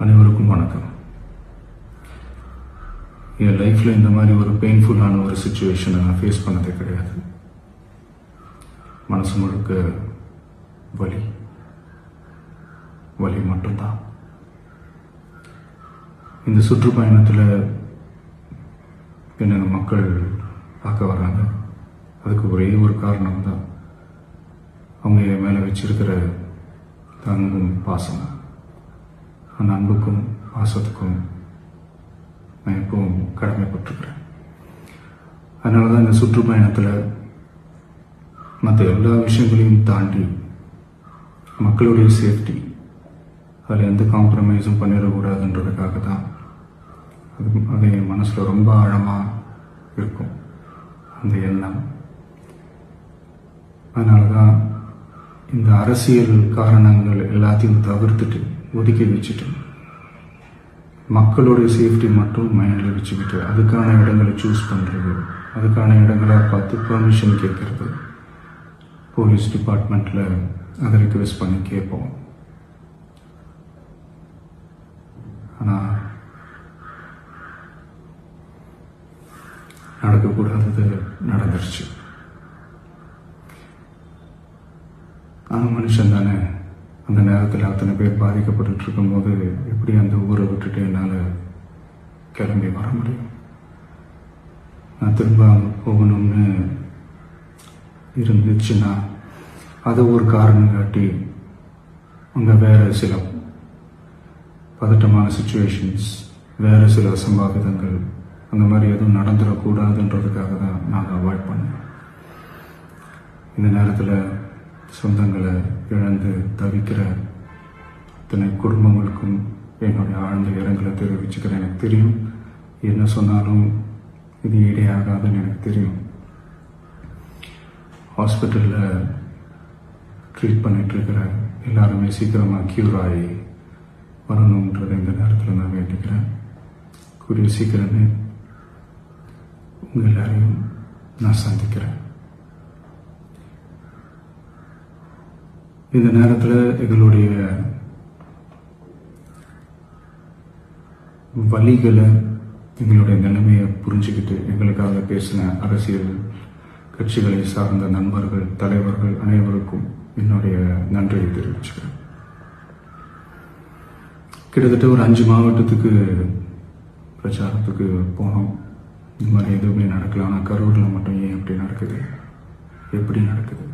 அனைவருக்கும் வணக்கம். என் லைஃப்பில் இந்த மாதிரி ஒரு பெயின்ஃபுல்லான ஒரு சுச்சுவேஷனை நான் ஃபேஸ் பண்ணதே கிடையாது. மனசு முழுக்க வலி வலி மட்டும்தான். இந்த சுற்றுப்பயணத்தில் என்னென்ன மக்கள் பார்க்க வராங்க, அதுக்கு ஒரே ஒரு காரணம் தான், அவங்க என் மேலே வச்சிருக்கிற அன்பும் பாசம். அந்த அன்புக்கும் பாசத்துக்கும் நான் எப்பவும் கடமைப்பட்டிருக்கிறேன். அதனால தான் இந்த சுற்றுப்பயணத்தில் மற்ற எல்லா விஷயங்களையும் தாண்டி மக்களுடைய சேஃப்டி, அதில் எந்த காம்ப்ரமைஸும் பண்ணிடக்கூடாதுன்றதுக்காக தான் அது என் மனசில் ரொம்ப ஆழமாக இருக்கும் அந்த எண்ணம். அதனால தான் இந்த அரசியல் காரணங்கள் எல்லாத்தையும் தவிர்த்துட்டு ஒதுக்கி வச்சுட்டு மக்களுடைய சேஃப்டி மட்டும் மைண்டில் வச்சுக்கிட்டு அதுக்கான இடங்களை சூஸ் பண்ணுறது, அதுக்கான இடங்களை பார்த்து பெர்மிஷன் கேட்கறது, போலீஸ் டிபார்ட்மெண்ட்டில் அதை ரிக்வெஸ்ட் பண்ணி கேட்போம். ஆனால் நடக்கக்கூடாதது நடந்துருச்சு. ஆனால் மனுஷன் தானே, அந்த நேரத்தில் அத்தனை பேர் பாதிக்கப்பட்டு இருக்கும்போது எப்படி அந்த ஊரை விட்டுட்டு என்னால் கிளம்பி வர முடியும்? நான் திரும்ப அங்கே போகணும்னு இருந்துச்சுன்னா அதை ஒரு காரணம் காட்டி அங்கே வேறு சில பதட்டமான சுச்சுவேஷன்ஸ், வேறு சில அசம்பாவிதங்கள், அந்த மாதிரி எதுவும் நடந்துடக்கூடாதுன்றதுக்காக தான் நான் அவாய்ட் பண்ணேன். இந்த நேரத்தில் சொந்தங்களை இழந்து தவிக்கிற இத்தனை குடும்பங்களுக்கும் என்னுடைய ஆழ்ந்த இரங்கலை தெரிவிச்சுக்கிறேன். எனக்கு தெரியும், என்ன சொன்னாலும் இது ஈடையாகாதுன்னு எனக்கு தெரியும். ஹாஸ்பிட்டலில் ட்ரீட் பண்ணிகிட்ருக்கிற எல்லாருமே சீக்கிரமாக க்யூர் ஆகி வரணுன்றதை இந்த நேரத்தில் நான் வேண்டிக்கிறேன். கூடிய சீக்கிரமே உங்கள் எல்லாரையும் நான் சந்திக்கிறேன். இந்த நேரத்தில் எங்களுடைய வலிகளை, எங்களுடைய நிலைமையை புரிஞ்சுக்கிட்டு எங்களுக்காக பேசின அரசியல் கட்சிகளை சார்ந்த நண்பர்கள், தலைவர்கள் அனைவருக்கும் என்னுடைய நன்றியை தெரிவிச்சுக்கிறேன். கிட்டத்தட்ட ஒரு 5 மாவட்டத்துக்கு பிரச்சாரத்துக்கு போனோம். இந்த மாதிரி எதுவுமே நடக்கல. ஆனால் கரூரில் மட்டும் ஏன் எப்படி நடக்குது, எப்படி நடக்குது?